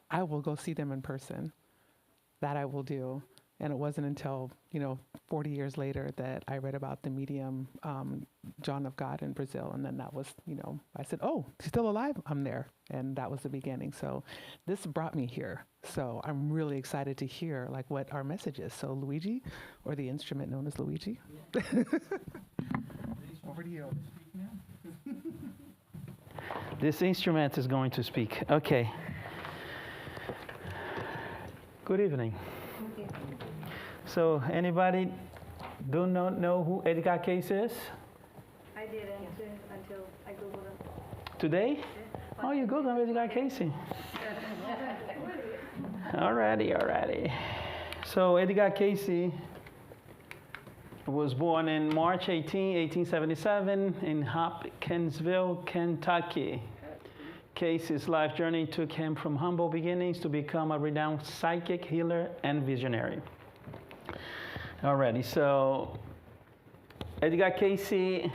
I will go see them in person. That I will do. And it wasn't until, 40 years later that I read about the medium, John of God in Brazil. And then that was, I said, oh, she's still alive? I'm there. And that was the beginning. So this brought me here. So I'm really excited to hear like what our message is. So Luigi, or the instrument known as Luigi. Yeah. Over to you. This instrument is going to speak. Okay. Good evening. So, anybody do not know who Edgar Cayce is? I didn't until I Googled him. Today? Oh, you Googled Edgar Cayce. Alrighty. So, Edgar Cayce was born in March 1877 in Hopkinsville, Kentucky. Cayce's life journey took him from humble beginnings to become a renowned psychic, healer, and visionary. Alrighty, so Edgar Cayce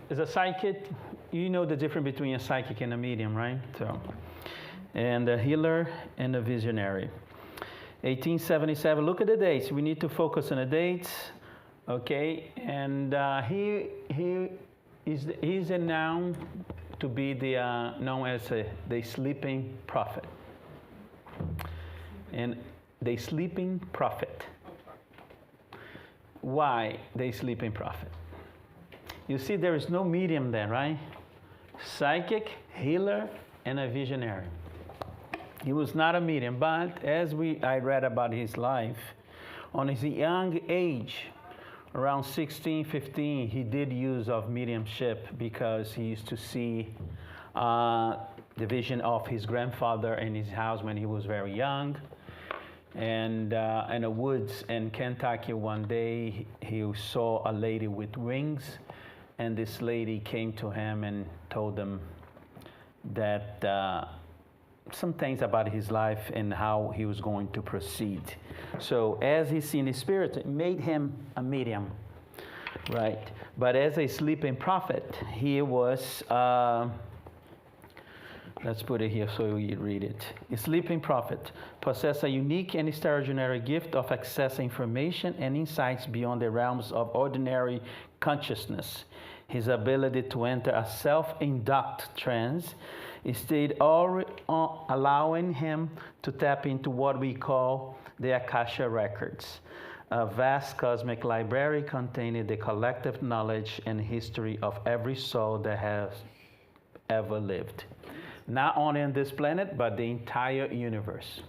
is a psychic. You know the difference between a psychic and a medium, right? So, and a healer and a visionary. 1877. Look at the dates. We need to focus on the dates, okay? And he's known to be known as the sleeping prophet. And the sleeping prophet. Why the sleeping prophet? You see, there is no medium there, right? Psychic, healer, and a visionary. He was not a medium, but as I read about his life, on his young age, around 16, 15, he did use of mediumship because he used to see the vision of his grandfather in his house when he was very young. And in the woods in Kentucky one day, he saw a lady with wings, and this lady came to him and told him that some things about his life and how he was going to proceed. So as he seen the spirit, it made him a medium, right? But as a sleeping prophet, he was, let's put it here so you read it. A sleeping prophet possessed a unique and extraordinary gift of accessing information and insights beyond the realms of ordinary consciousness. His ability to enter a self-induct trance state allowing him to tap into what we call the Akasha Records, a vast cosmic library containing the collective knowledge and history of every soul that has ever lived. Not only on this planet, but the entire universe.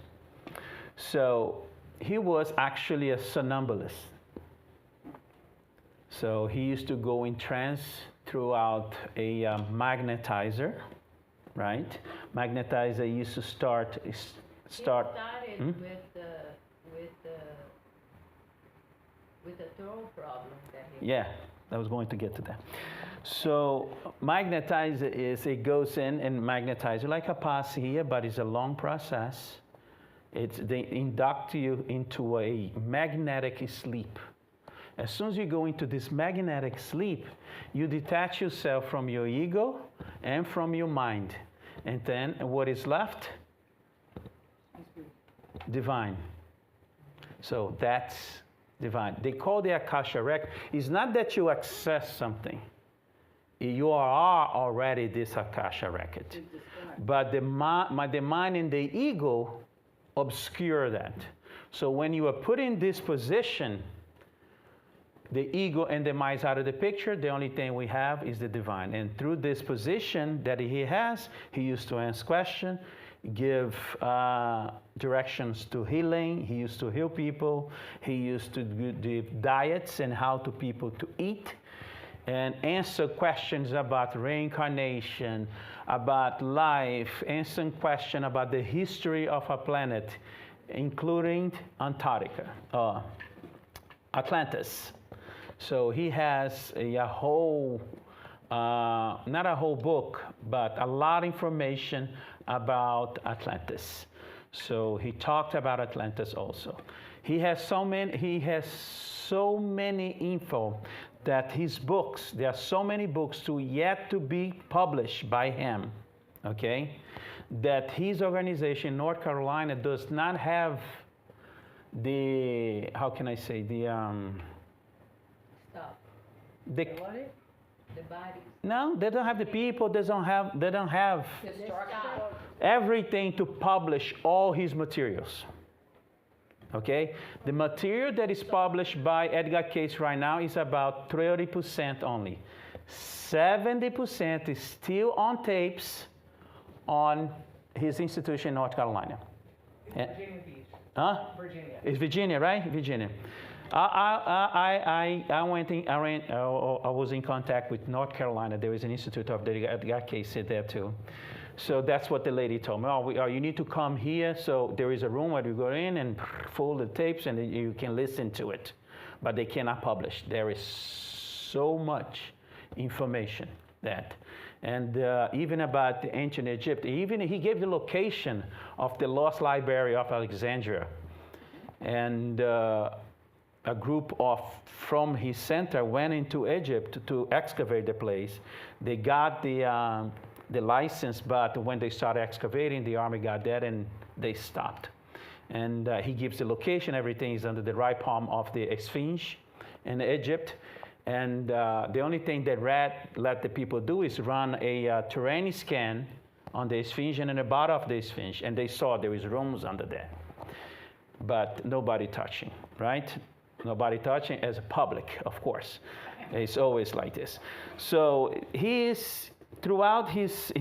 So he was actually a somnambulist. So he used to go in trance throughout a magnetizer, right? Magnetizer used to start. It started with the throat problem that he Yeah, I was going to get to that. So magnetizer it goes in and magnetizer like a pass here, but it's a long process. They induct you into a magnetic sleep. As soon as you go into this magnetic sleep, you detach yourself from your ego and from your mind. And then what is left? Divine. So that's divine. They call the Akasha record. It's not that you access something. You are already this Akasha record. But the mind and the ego obscure that. So when you are put in this position, the ego and the mind is out of the picture. The only thing we have is the divine. And through this position that he has, he used to answer questions, give directions to healing. He used to heal people. He used to give diets and how to people to eat, and answer questions about reincarnation, about life, answering questions about the history of our planet, including Antarctica, Atlantis. So he has a whole, not a whole book, but a lot of information about Atlantis. So he talked about Atlantis also. He has so many info that his books, there are so many books yet to be published by him, okay? that his organization in North Carolina does not have the, how can I say, Stop. the What it? The body. no, they don't have the people, they don't have The structure. everything to publish all his materials. Okay? The material that is published by Edgar Cayce right now is about 30% only. 70% is still on tapes on his institution in North Carolina. Virginia Beach. Huh? Virginia. It's Virginia, right? Virginia. I was in contact with North Carolina. There is an institute of Edgar Cayce there too. So that's what the lady told me. You need to come here. So there is a room where you go in and fold the tapes and you can listen to it. But they cannot publish. There is so much information that. And even about the ancient Egypt, even he gave the location of the lost library of Alexandria. And a group from his center went into Egypt to excavate the place. They got the license, but when they started excavating, the army got that and they stopped. And he gives the location, everything is under the right palm of the Sphinx in Egypt. And the only thing that let the people do is run a terrain scan on the Sphinx and in the bottom of the Sphinx, and they saw there is rooms under there. But nobody touching, right? Nobody touching as a public, of course. It's always like this. So throughout his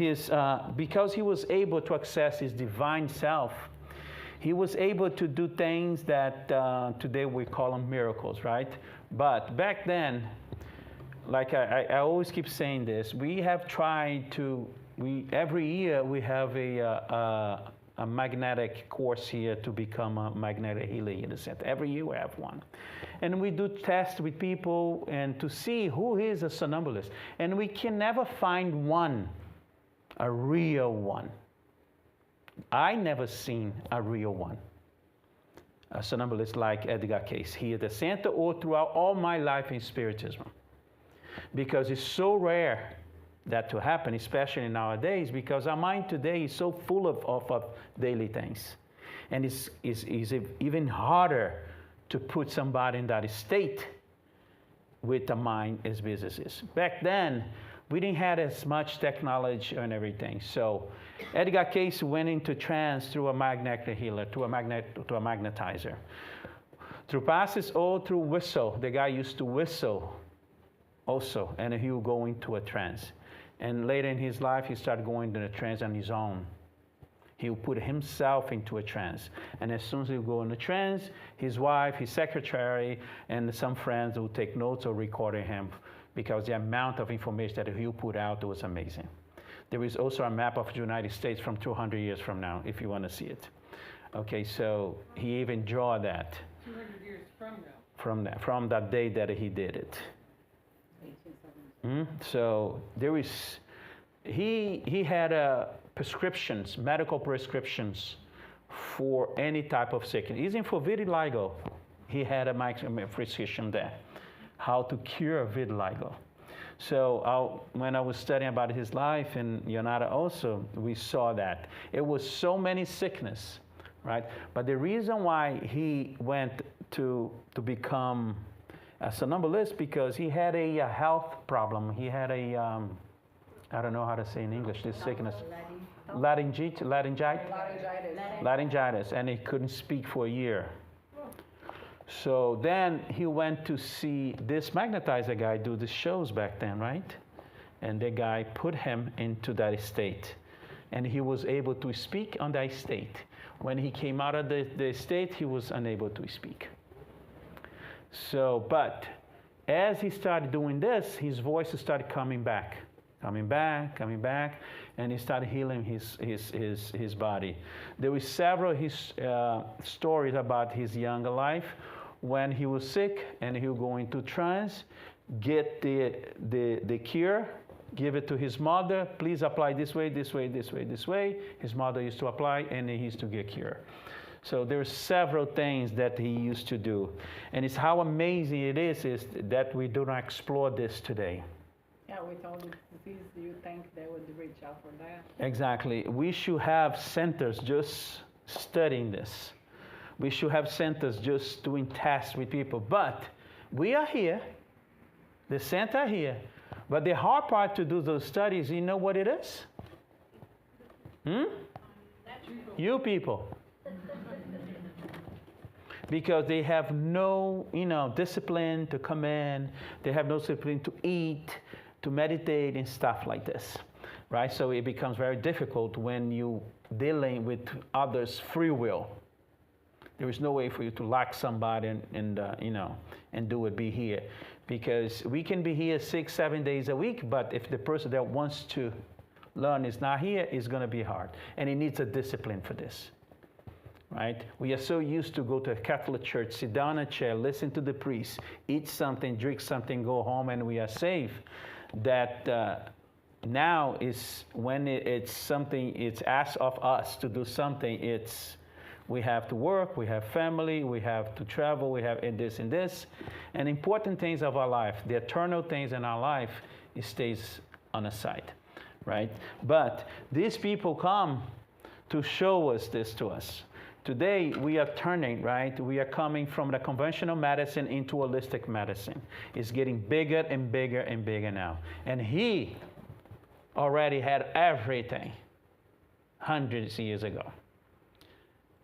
because he was able to access his divine self, he was able to do things that today we call them miracles, right? But back then, like I always keep saying this, we have tried to, every year we have a magnetic course here to become a magnetic healer in the center. Every year we have one. And we do tests with people and to see who is a somnambulist. And we can never find one, a real one. I never seen a real one. A somnambulist like Edgar Cayce here at the center or throughout all my life in Spiritism. Because it's so rare that to happen, especially nowadays, because our mind today is so full of daily things. And it's even harder to put somebody in that state with a mind as business is. Back then, we didn't have as much technology and everything. So Edgar Cayce went into trance through a magnetic healer, to a magnetizer. Through passes or through whistle. The guy used to whistle also, and he would go into a trance. And later in his life, he started going into a trance on his own. He would put himself into a trance. And as soon as he would go into a trance, his wife, his secretary, and some friends would take notes or recording him because the amount of information that he would put out was amazing. There is also a map of the United States from 200 years from now, if you want to see it. Okay, so he even draw that. 200 years from now. From that day that he did it. So there is, he had prescriptions, medical prescriptions for any type of sickness. Even for vitiligo, he had a prescription there, how to cure vitiligo. So when I was studying about his life in Yonada also, we saw that. It was so many sickness, right? But the reason why he went to become a somnambulist because he had a health problem. He had a, I don't know how to say in English, this sickness. Laryngitis, and he couldn't speak for a year. So then he went to see this magnetizer guy do the shows back then, right? And the guy put him into that state. And he was able to speak on that state. When he came out of the state, he was unable to speak. So, but as he started doing this, his voice started coming back, and he started healing his body. There were several stories about his younger life when he was sick and he would go into trance, get the cure, give it to his mother. Please apply this way, this way, this way, this way. His mother used to apply, and he used to get cure. So there are several things that he used to do. And it's how amazing it is that we do not explore this today Yeah, with all the disease, do you think they would reach out for that? Exactly. We should have centers just studying this. We should have centers just doing tests with people. But we are here. The center are here. But the hard part to do those studies, you know what it is? You people. Because they have no, discipline to come in. They have no discipline to eat, to meditate and stuff like this, right? So it becomes very difficult when you dealing with others' free will. There is no way for you to like somebody and do it, be here. Because we can be here 6-7 days a week, but if the person that wants to learn is not here, it's going to be hard. And it needs a discipline for this, right? We are so used to go to a Catholic church, sit down in a chair, listen to the priest, eat something, drink something, go home, and we are safe. That now is when it's something, it's asked of us to do something, we have to work, we have family, we have to travel, we have this and this. And important things of our life, the eternal things in our life, it stays on the side, right? But these people come to show us this to us. Today, we are turning, right? We are coming from the conventional medicine into holistic medicine. It's getting bigger and bigger and bigger now. And he already had everything hundreds of years ago,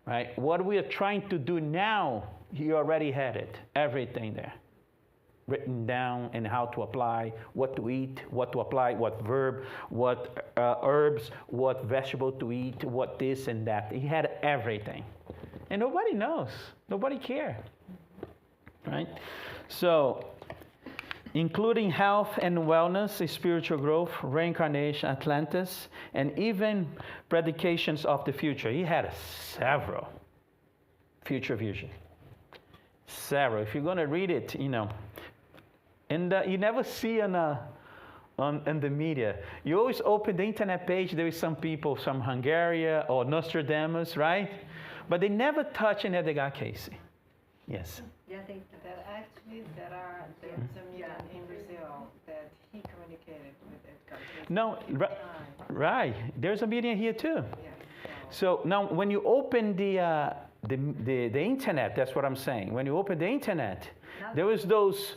right? What we are trying to do now, he already had it, everything there, written down, and how to apply, what to eat, what to apply, what verb, what herbs, what vegetable to eat, what this and that. He had everything. And nobody knows. Nobody cares. Right? So, including health and wellness, spiritual growth, reincarnation, Atlantis, and even predications of the future. He had several future visions. Several. If you're going to read it, and you never see in the media. You always open the internet page, there is some people from Hungary or Nostradamus, right? But they never touch an Edgar Cayce. Yes? Yeah, I think That actually, there's a medium in Brazil that he communicated with Edgar Cayce. No, right. There's a medium here too. Yeah. So now when you open the internet, that's what I'm saying. When you open the internet, there was those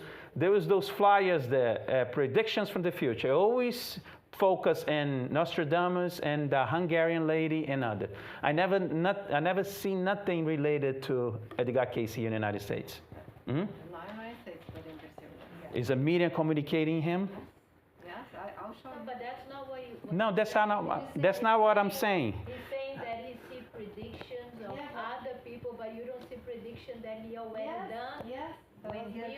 flyers there, predictions from the future. I always focus in Nostradamus and the Hungarian lady and other. I never seen nothing related to Edgar Cayce in the United States. Not in the United States, but in Brazil. Is a medium communicating him? Yes, I'll show you. But that's not what you... No, that's not what I'm saying. He's saying that he see predictions of other people, but you don't see prediction that he already done. Yes. When he was...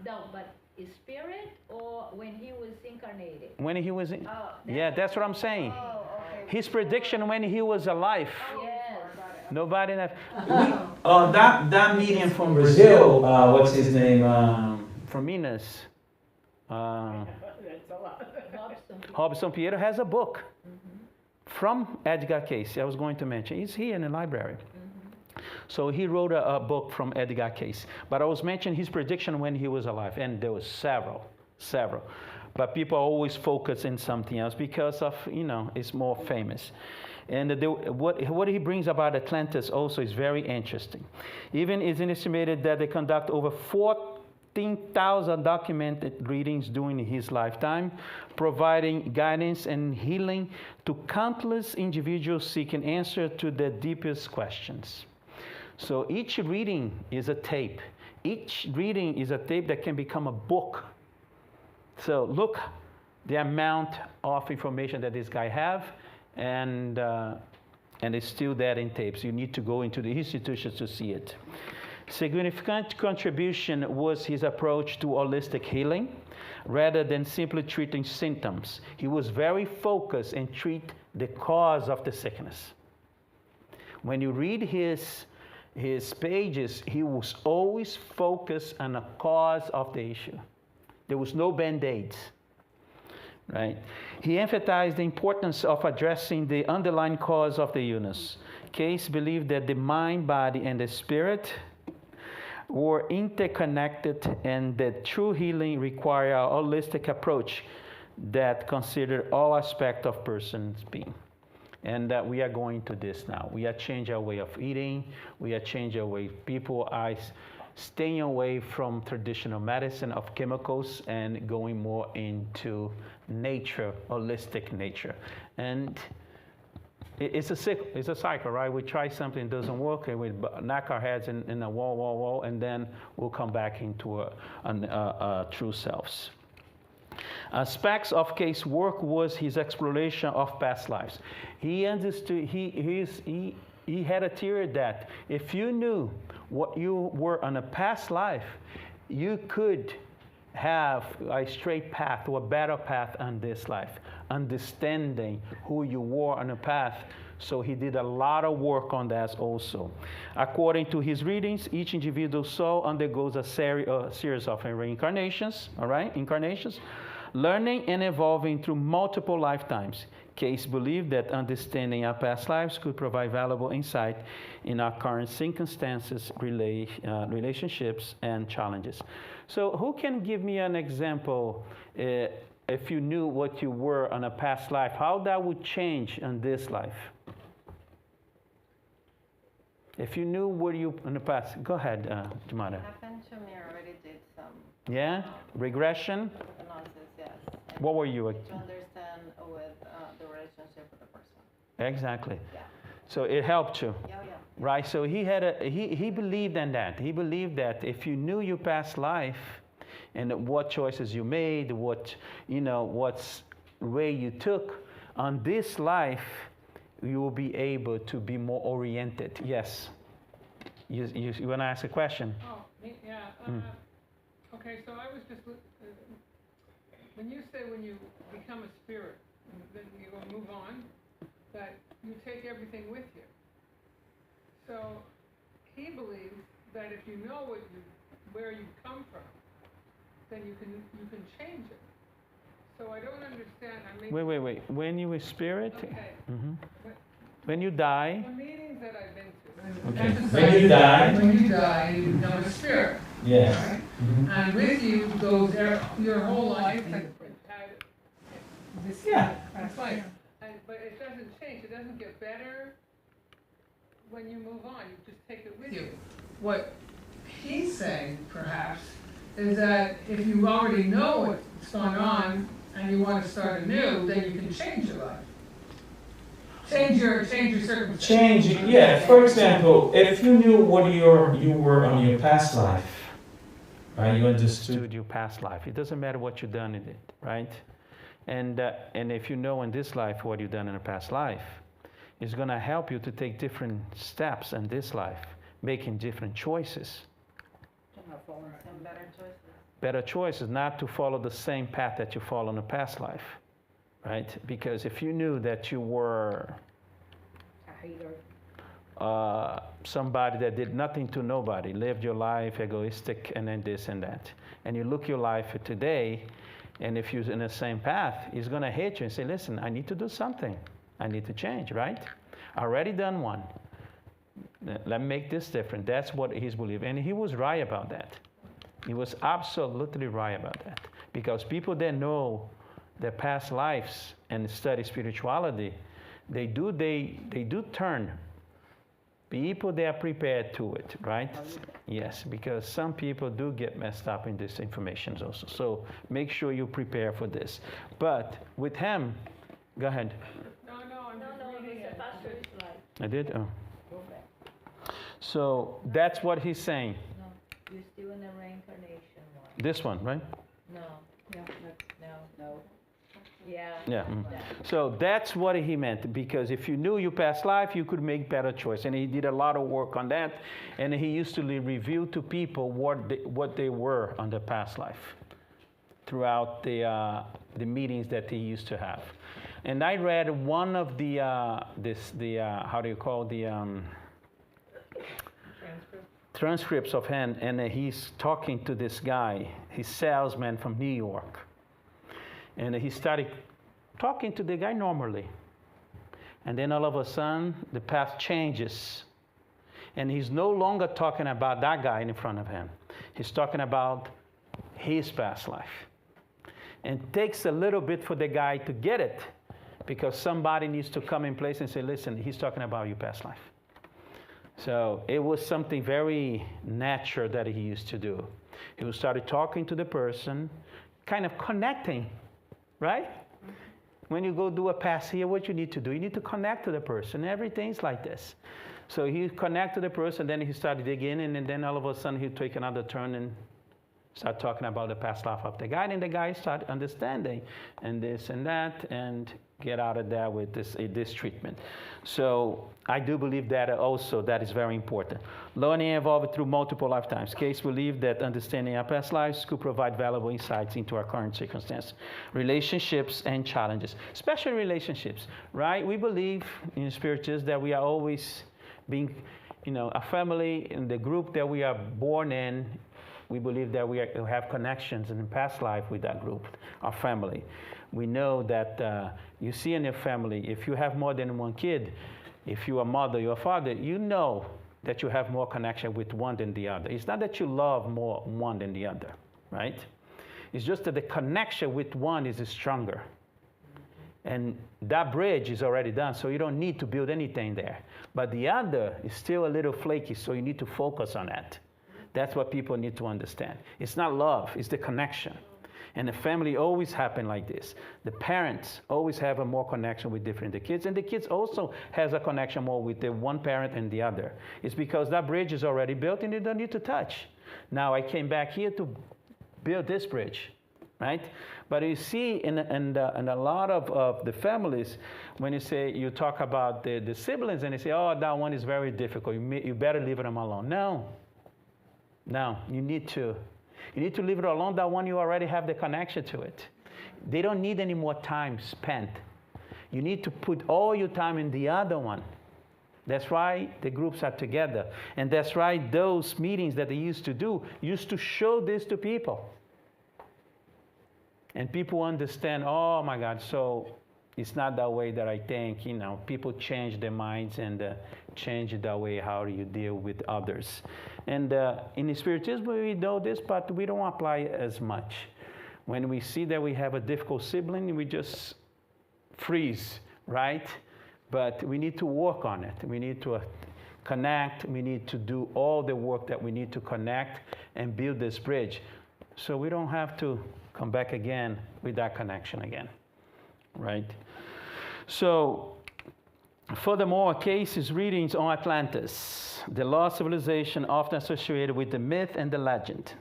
No, but is spirit or when he was incarnated? When he was in... Yeah, that's what I'm saying. Oh, okay. His prediction when he was alive. Yes. Nobody... that medium from Brazil, what's his name? From Minas. That's a lot. Robson Pinheiro has a book from Edgar Cayce. I was going to mention. He's here in the library. So he wrote a book from Edgar Cayce. But I was mentioning his prediction when he was alive. And there was several. But people always focus in something else because of, it's more famous. And what he brings about Atlantis also is very interesting. Even it's estimated that they conduct over 14,000 documented readings during his lifetime, providing guidance and healing to countless individuals seeking answer to their deepest questions. So each reading is a tape. Each reading is a tape that can become a book. So look the amount of information that this guy have, and it's still there in tapes. You need to go into the institutions to see it. Significant contribution was his approach to holistic healing rather than simply treating symptoms. He was very focused and treat the cause of the sickness. When you read his pages, he was always focused on the cause of the issue. There was no band-aids, right? He emphasized the importance of addressing the underlying cause of the illness. Cayce believed that the mind, body, and the spirit we're interconnected, and that true healing requires a holistic approach that considers all aspects of person's being. And we are going to this now. We are changing our way of eating. We are changing our way. People are staying away from traditional medicine of chemicals and going more into nature, holistic nature. And it's a cycle, right? We try something, doesn't work, and we knock our heads in the wall, and then we'll come back into a true selves. Aspects of Cayce's work was his exploration of past lives. He understood, he had a theory that if you knew what you were on a past life, you could have a straight path or a better path on this life, understanding who you were on a path. So he did a lot of work on that also. According to his readings, each individual soul undergoes a series of reincarnations, all right, incarnations, learning and evolving through multiple lifetimes. Cayce believed that understanding our past lives could provide valuable insight in our current circumstances, relationships, and challenges. So who can give me an example, if you knew what you were on a past life, how that would change in this life? If you knew what you in the past, go ahead, Jamada. Happened to me, I already did some Yeah? Regression? analysis, yes. And What were you? to understand with the relationship with the person. Exactly. Yeah. So it helped you, Yeah. right? So he believed in that. He believed that if you knew your past life and what choices you made, what way you took on this life, you will be able to be more oriented. Yes. You want to ask a question? Oh, yeah. Okay, so I was just, when you say when you become a spirit, then you will move on, that you take everything with you. So he believes that if you know where you come from, then you can change it. So I don't understand. Wait. When you were spirit, Okay. Mm-hmm. When you die. The meetings that I've been to. Okay. When you die, you become a spirit. Yes. Right? Mm-hmm. And with you goes your whole life had this past life. But it doesn't change. It doesn't get better when you move on. You just take it with you. What he's saying, perhaps, is that if you already know what's going on and you want to start anew, then you can change your life. Change your circumstances. Change, yeah. For example, if you knew what you were on your past life, right? You understood your past life. It doesn't matter what you've done in it, right? And if you know in this life what you've done in a past life, it's going to help you to take different steps in this life, making different choices. And better choices. Better choices, not to follow the same path that you follow in a past life, right? Because if you knew that you were somebody that did nothing to nobody, lived your life egoistic, and then this and that, and you look your life today, and if you're in the same path, he's going to hate you and say, listen, I need to do something. I need to change, right? I already done one. Let me make this different. That's what he's believing. And he was right about that. He was absolutely right about that. Because people that know their past lives and study spirituality, they do turn. People, they are prepared to it, right? Yes, because some people do get messed up in this information also. So make sure you prepare for this. But with him, go ahead. No, I'm just reading it. I did? Oh. So that's what he's saying. No, you're still in the reincarnation one. This one, right? No. No. Yeah. Yeah. So that's what he meant, because if you knew your past life, you could make better choice. And he did a lot of work on that. And he used to review to people what they were on their past life throughout the meetings that he used to have. And I read one of the how do you call the transcripts of him, and he's talking to this guy, his salesman from New York. And he started talking to the guy normally. And then all of a sudden, the path changes. And he's no longer talking about that guy in front of him. He's talking about his past life. And it takes a little bit for the guy to get it, because somebody needs to come in place and say, listen, he's talking about your past life. So it was something very natural that he used to do. He would start talking to the person, kind of connecting, right? When you go do a pass here, what you need to do, you need to connect to the person. Everything's like this. So he connect to the person, then he started digging in, and then all of a sudden he'd take another turn and start talking about the past life of the guy, and the guy start understanding, and this and that, and get out of there with this treatment. So I do believe that also that is very important. Learning evolved through multiple lifetimes. Cayce believed that understanding our past lives could provide valuable insights into our current circumstance, relationships, and challenges, especially relationships, right? We believe in Spiritism that we are always being, a family in the group that we are born in. We believe that we have connections in the past life with that group, our family. We know that you see in your family, if you have more than one kid, if you're a mother, you're a father, you know that you have more connection with one than the other. It's not that you love more one than the other, right? It's just that the connection with one is stronger. And that bridge is already done, so you don't need to build anything there. But the other is still a little flaky, so you need to focus on that. That's what people need to understand. It's not love, it's the connection. And the family always happen like this. The parents always have a more connection with the kids, and the kids also has a connection more with the one parent and the other. It's because that bridge is already built and you don't need to touch. Now I came back here to build this bridge, right? But you see in a lot of the families, when you talk about the siblings and they say, oh, that one is very difficult, you better leave them alone. No, you need to leave it alone. That one, you already have the connection to it. They don't need any more time spent. You need to put all your time in the other one. That's why the groups are together. And that's why those meetings that they used to do used to show this to people. And people understand, oh my God, so it's not that way that I think. People change their minds and change the way how you deal with others. And in Spiritism, we know this, but we don't apply it as much. When we see that we have a difficult sibling, we just freeze, right? But we need to work on it. We need to connect. We need to do all the work that we need to connect and build this bridge. So we don't have to come back again with that connection again, right? So, furthermore, Cayce's readings on Atlantis, the lost civilization often associated with the myth and the legend.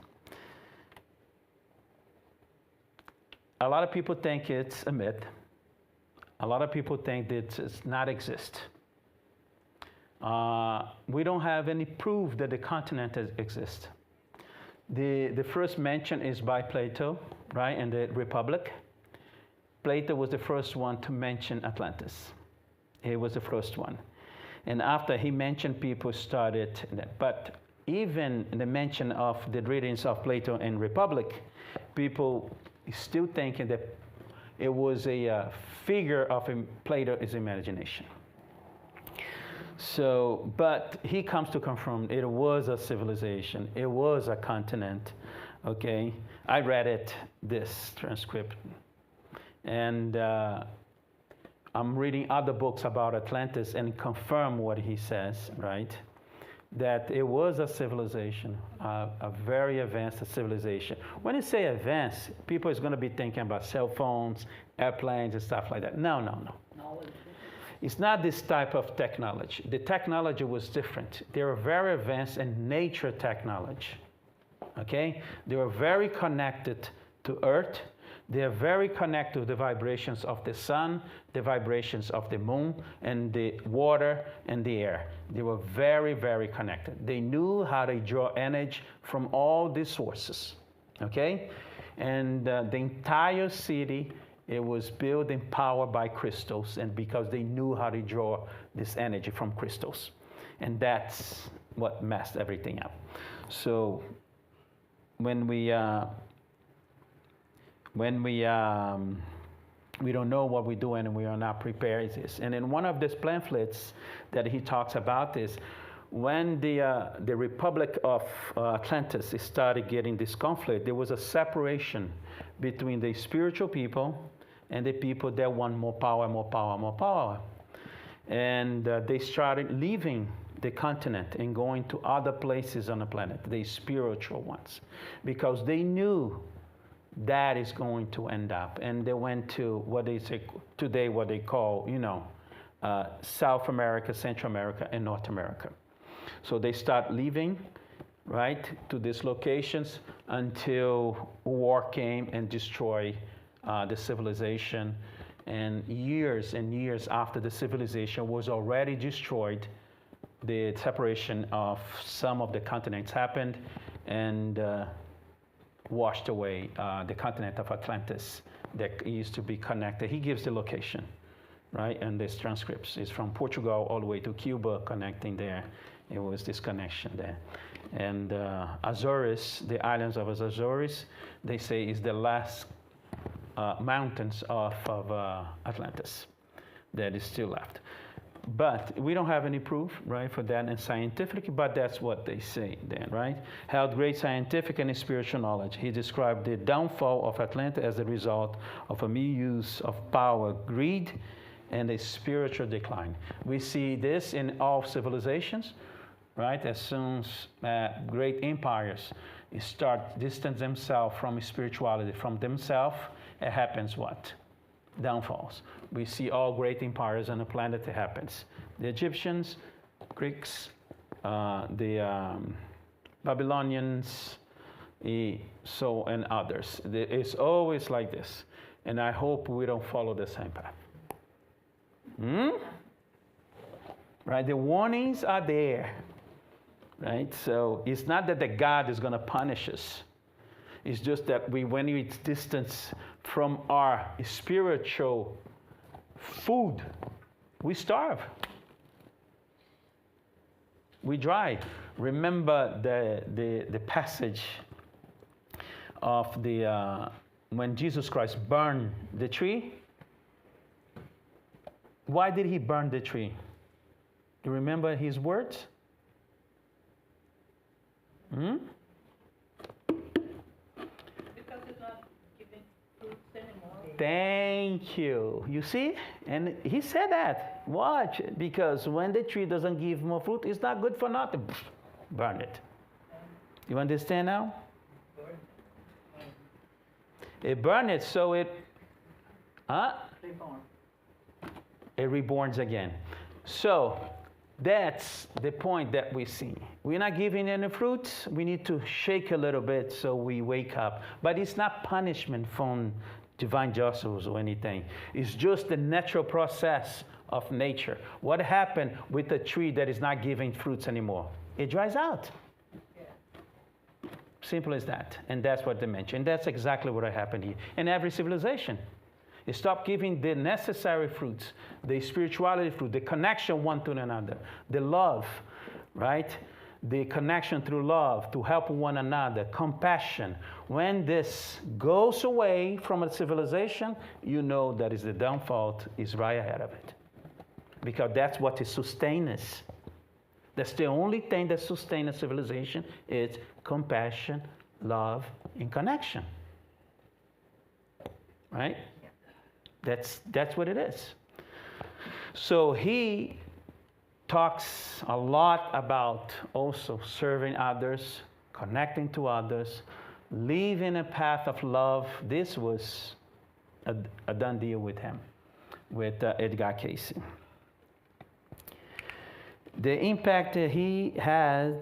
A lot of people think it's a myth. A lot of people think that it does not exist. We don't have any proof that the continent exists. The first mention is by Plato, right, in the Republic. Plato was the first one to mention Atlantis. He was the first one. And after he mentioned, people started. But even the mention of the readings of Plato in Republic, people still thinking that it was a figure of Plato's imagination. So, but he comes to confirm it was a civilization. It was a continent, okay? I read this transcript. And I'm reading other books about Atlantis and confirm what he says, right? That it was a civilization, a very advanced civilization. When you say advanced, people is going to be thinking about cell phones, airplanes, and stuff like that. No. It's not this type of technology. The technology was different. They were very advanced in nature technology, okay? They were very connected to Earth. They are very connected to the vibrations of the sun, the vibrations of the moon, and the water and the air. They were very, very connected. They knew how to draw energy from all these sources, okay? And the entire city, it was built and powered by crystals, and because they knew how to draw this energy from crystals. And that's what messed everything up. So when we don't know what we're doing and we are not prepared. And in one of these pamphlets that he talks about this, when the Republic of Atlantis started getting this conflict, there was a separation between the spiritual people and the people that want more power, more power, more power. And they started leaving the continent and going to other places on the planet, the spiritual ones, because they knew that is going to end up. And they went to what they say today, what they call, South America, Central America, and North America. So they start leaving, right, to these locations until war came and destroyed the civilization. And years after the civilization was already destroyed, the separation of some of the continents happened and washed away the continent of Atlantis that used to be connected. He gives the location, right? And this transcripts is from Portugal all the way to Cuba, connecting there. It was this connection there. And Azores, the islands of Azores, they say is the last mountains of Atlantis that is still left. But we don't have any proof, right, for that and scientific, but that's what they say then, right? Held great scientific and spiritual knowledge. He described the downfall of Atlantis as the result of a misuse of power, greed, and a spiritual decline. We see this in all civilizations, right? As soon as great empires start distance themselves from spirituality, from themselves, it happens what? Downfalls. We see all great empires on the planet, it happens. The Egyptians, Greeks, the Babylonians, and others. It's always like this. And I hope we don't follow the same path. Right? The warnings are there. Right? So it's not that the God is going to punish us. It's just that when we distance from our spiritual food, we starve. We dry. Remember the passage of when Jesus Christ burned the tree? Why did he burn the tree? Do you remember his words? Because it's not giving fruits anymore. Thank you. You see? And he said that. Watch. Because when the tree doesn't give more fruit, it's not good for nothing. Burn it. You understand now? It burned it so it reborns again. So that's the point that we see. We're not giving any fruits. We need to shake a little bit so we wake up. But it's not punishment from divine justice or anything. It's just the natural process of nature. What happened with a tree that is not giving fruits anymore? It dries out. Yeah. Simple as that. And that's what they mentioned. That's exactly what happened here. In every civilization. It stopped giving the necessary fruits, the spirituality fruit, the connection one to another, the love, right? The connection through love to help one another, compassion. When this goes away from a civilization, you know that is the downfall is right ahead of it. Because that's what is sustain us. That's the only thing that sustains a civilization is compassion, love, and connection. Right? That's what it is. So he talks a lot about also serving others, connecting to others, living a path of love. This was a done deal with him, with Edgar Cayce. The impact he has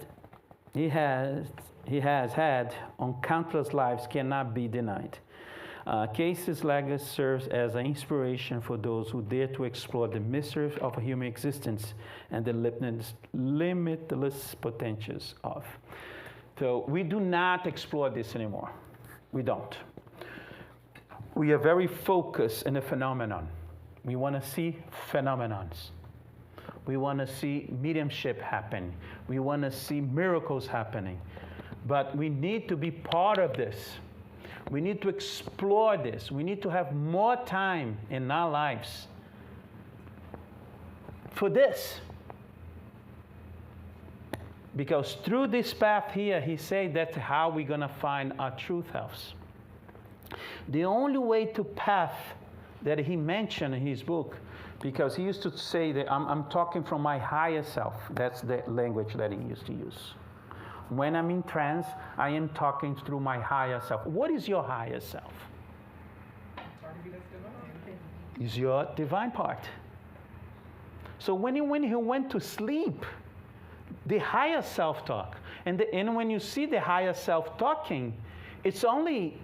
had on countless lives cannot be denied. Cayce's legacy serves as an inspiration for those who dare to explore the mysteries of human existence and the limitless potentials of. So we do not explore this anymore. We don't. We are very focused in the phenomenon. We want to see phenomenons. We want to see mediumship happen. We want to see miracles happening. But we need to be part of this. We need to explore this. We need to have more time in our lives for this. Because through this path here, he said that's how we're going to find our true selves. The only way to path that he mentioned in his book, because he used to say that I'm talking from my higher self. That's the language that he used to use. When I'm in trance, I am talking through my higher self. What is your higher self? It's your divine part. So when he went to sleep, the higher self talk. And when you see the higher self talking, it's only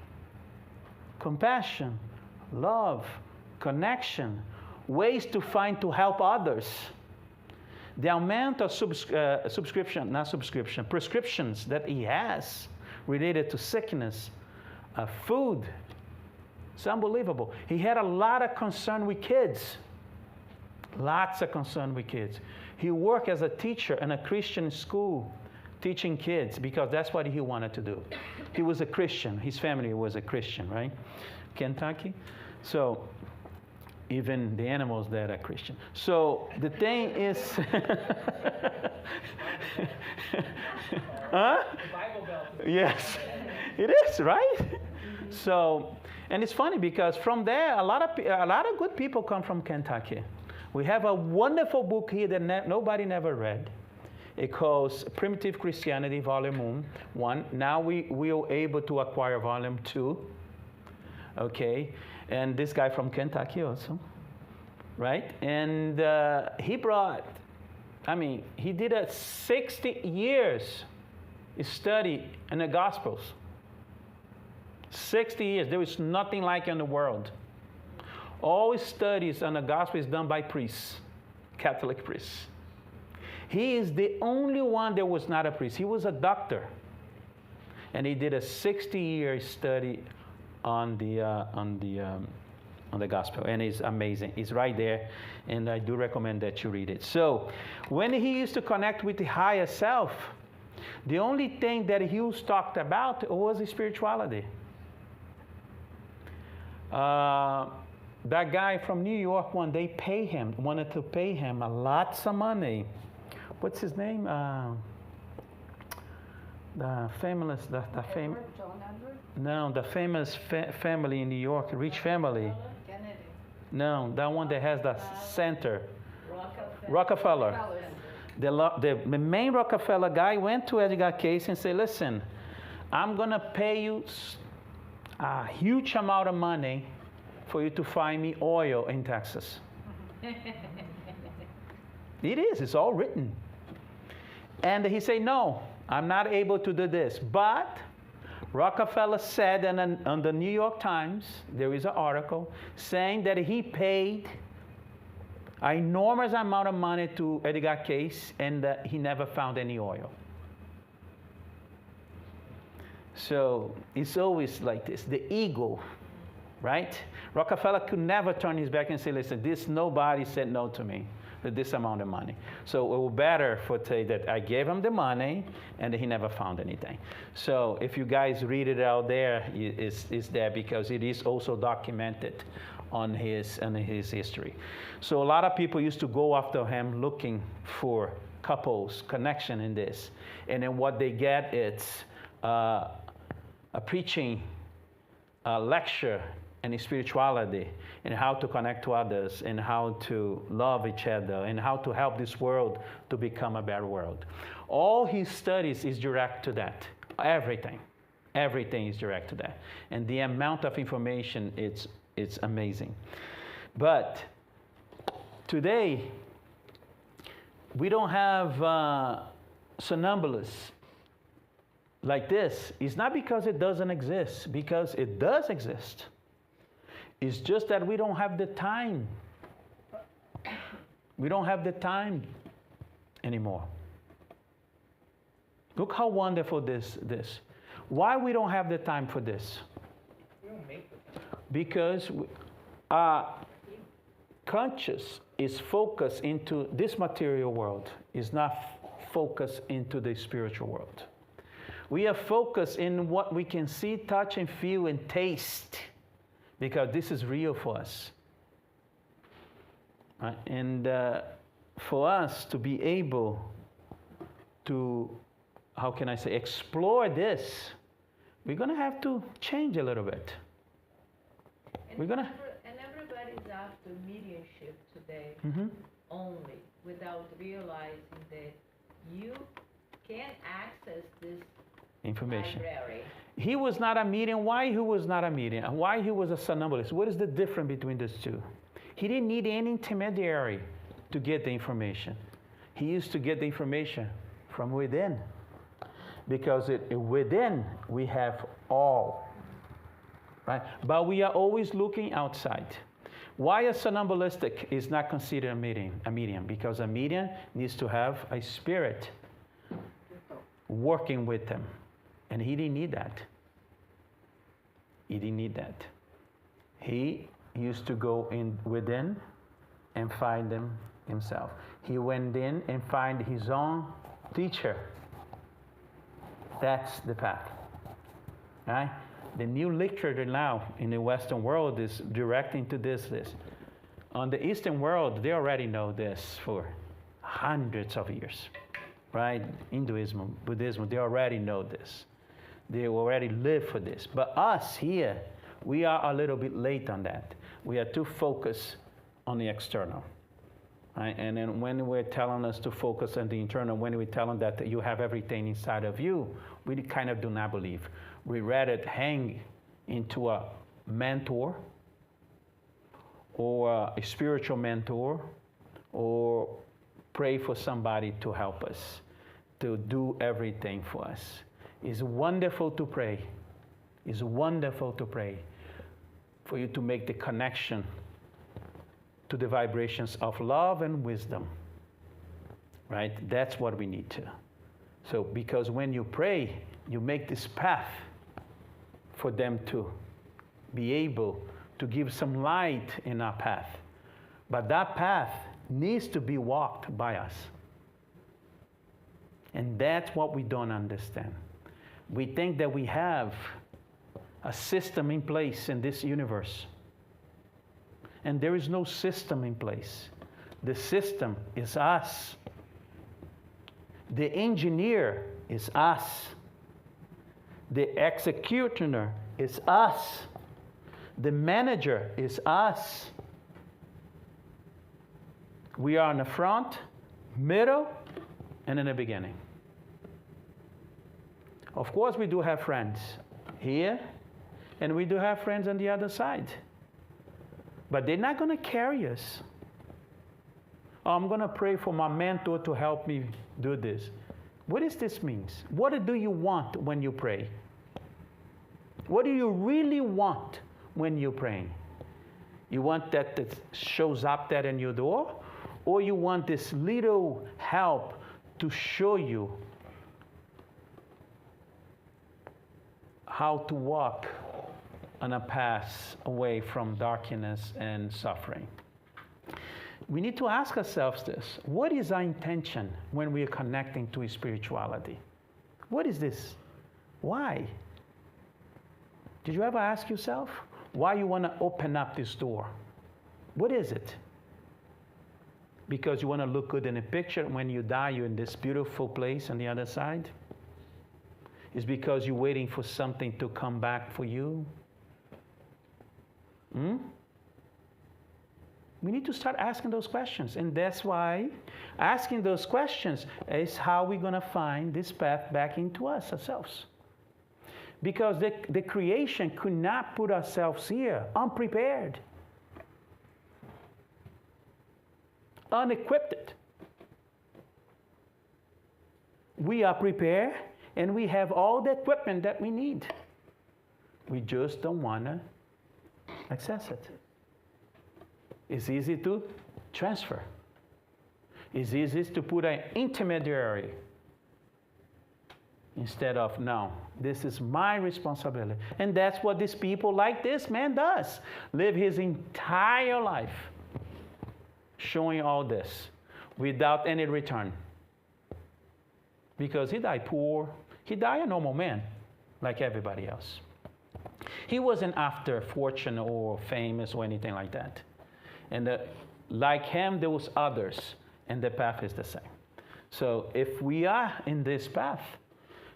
compassion, love, connection, ways to find to help others. The amount of prescriptions that he has related to sickness, food, it's unbelievable. He had a lot of concern with kids. Lots of concern with kids. He worked as a teacher in a Christian school teaching kids because that's what he wanted to do. He was a Christian. His family was a Christian, right? Kentucky. So even the animals that are Christian. So the thing is, huh? Bible Belt. Yes, it is, right? So, and it's funny because from there, a lot of good people come from Kentucky. We have a wonderful book here that nobody never read. It calls Primitive Christianity, Volume 1. Now we are able to acquire Volume 2. Okay, and this guy from Kentucky also, right? And he did a 60 years study in the Gospels. 60 years. There is nothing like it in the world. All studies on the Gospel is done by priests, Catholic priests. He is the only one that was not a priest. He was a doctor. And he did a 60-year study on the Gospel. And it's amazing. It's right there. And I do recommend that you read it. So when he used to connect with the higher self, the only thing that Hughes talked about was spirituality. That guy from New York one day wanted to pay him lots of money. What's his name? The famous, the famous. No, the famous family in New York, rich family. Kennedy. No, that one that has the center. Rockefeller. The main Rockefeller guy went to Edgar Cayce and said, "Listen, I'm gonna pay you a huge amount of money for you to find me oil in Texas." It is. It's all written. And he said, "No, I'm not able to do this." But Rockefeller said on the New York Times, there is an article saying that he paid an enormous amount of money to Edgar Cayce and that he never found any oil. So it's always like this, the ego, right? Rockefeller could never turn his back and say, "Listen, nobody said no to me for this amount of money." So it was better for say that I gave him the money and he never found anything. So if you guys read it out there, it's there because it is also documented on his history. So a lot of people used to go after him looking for couples, connection in this. And then what they get is a preaching, a lecture, and spirituality, and how to connect to others, and how to love each other, and how to help this world to become a better world. All his studies is direct to that. Everything is direct to that. And the amount of information, it's amazing. But today, we don't have somnambulists like this. It's not because it doesn't exist, because it does exist. It's just that we don't have the time. We don't have the time anymore. Look how wonderful this. Why we don't have the time for this? We don't make the time. Because our conscious is focused into this material world, is not focused into the spiritual world. We are focused in what we can see, touch, and feel, and taste, because this is real for us. Right? And for us to be able to, how can I say, explore this, we're going to have to change a little bit. And We're going to... and everybody's after mediumship today Mm-hmm. only, without realizing that you can access this Information. library. He was not a medium. Why he was not a medium? Why he was a somnambulist? What is the difference between those two? He didn't need any intermediary to get the information. He used to get the information from within. Because within we have all. Right? But we are always looking outside. Why a somnambulistic is not considered a medium? Because a medium needs to have a spirit working with them. And he didn't need that. He didn't need that. He used to go in within and find them himself. He went in and find his own teacher. That's the path. Right? The new literature now in the Western world is directing to this. On the Eastern world, they already know this for hundreds of years. Right? Hinduism, Buddhism, they already know this. They already live for this. But us here, we are a little bit late on that. We are too focused on the external. Right? And then when we're telling us to focus on the internal, when we tell them that you have everything inside of you, we kind of do not believe. We rather hang into a mentor or a spiritual mentor or pray for somebody to help us, to do everything for us. It's wonderful to pray. It's wonderful to pray for you to make the connection to the vibrations of love and wisdom. Right? That's what we need to. So, because when you pray, you make this path for them to be able to give some light in our path. But that path needs to be walked by us. And that's what we don't understand. We think that we have a system in place in this universe. And there is no system in place. The system is us. The engineer is us. The executioner is us. The manager is us. We are in the front, middle, and in the beginning. Of course, we do have friends here, and we do have friends on the other side. But they're not going to carry us. Oh, I'm going to pray for my mentor to help me do this. What does this mean? What do you want when you pray? What do you really want when you're praying? You want that shows up there in your door? Or you want this little help to show you how to walk on a path away from darkness and suffering? We need to ask ourselves this. What is our intention when we are connecting to spirituality? What is this? Why? Did you ever ask yourself why you want to open up this door? What is it? Because you want to look good in a picture. When you die, you're in this beautiful place on the other side? It's because you're waiting for something to come back for you? We need to start asking those questions. And that's why asking those questions is how we're going to find this path back into us ourselves. Because the creation could not put ourselves here unprepared, unequipped. We are prepared and we have all the equipment that we need. We just don't want to access it. It's easy to transfer. It's easy to put an intermediary instead of, no, this is my responsibility. And that's what these people like this man does. Live his entire life showing all this without any return. Because he died poor. He died a normal man like everybody else. He wasn't after fortune or famous or anything like that. And like him, there was others, and the path is the same. So if we are in this path,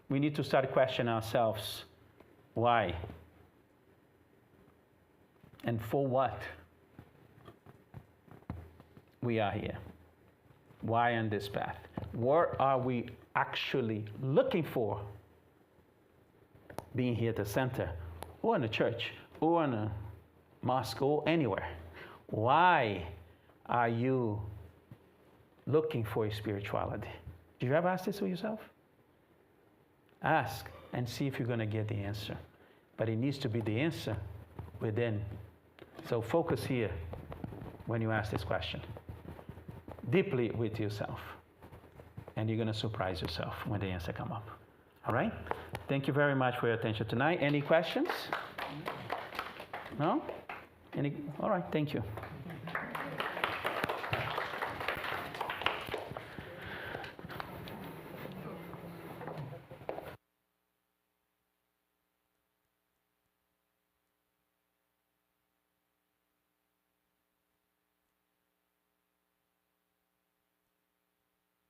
we need to start questioning ourselves, why? And for what we are here? Why on this path? What are we actually looking for being here at the center, or in a church, or in a mosque, or anywhere? Why are you looking for spirituality? Did you ever ask this for yourself? Ask and see if you're going to get the answer. But it needs to be the answer within. So focus here when you ask this question. Deeply with yourself. And you're going to surprise yourself when the answer comes up. All right? Thank you very much for your attention tonight. Any questions? No? All right, thank you.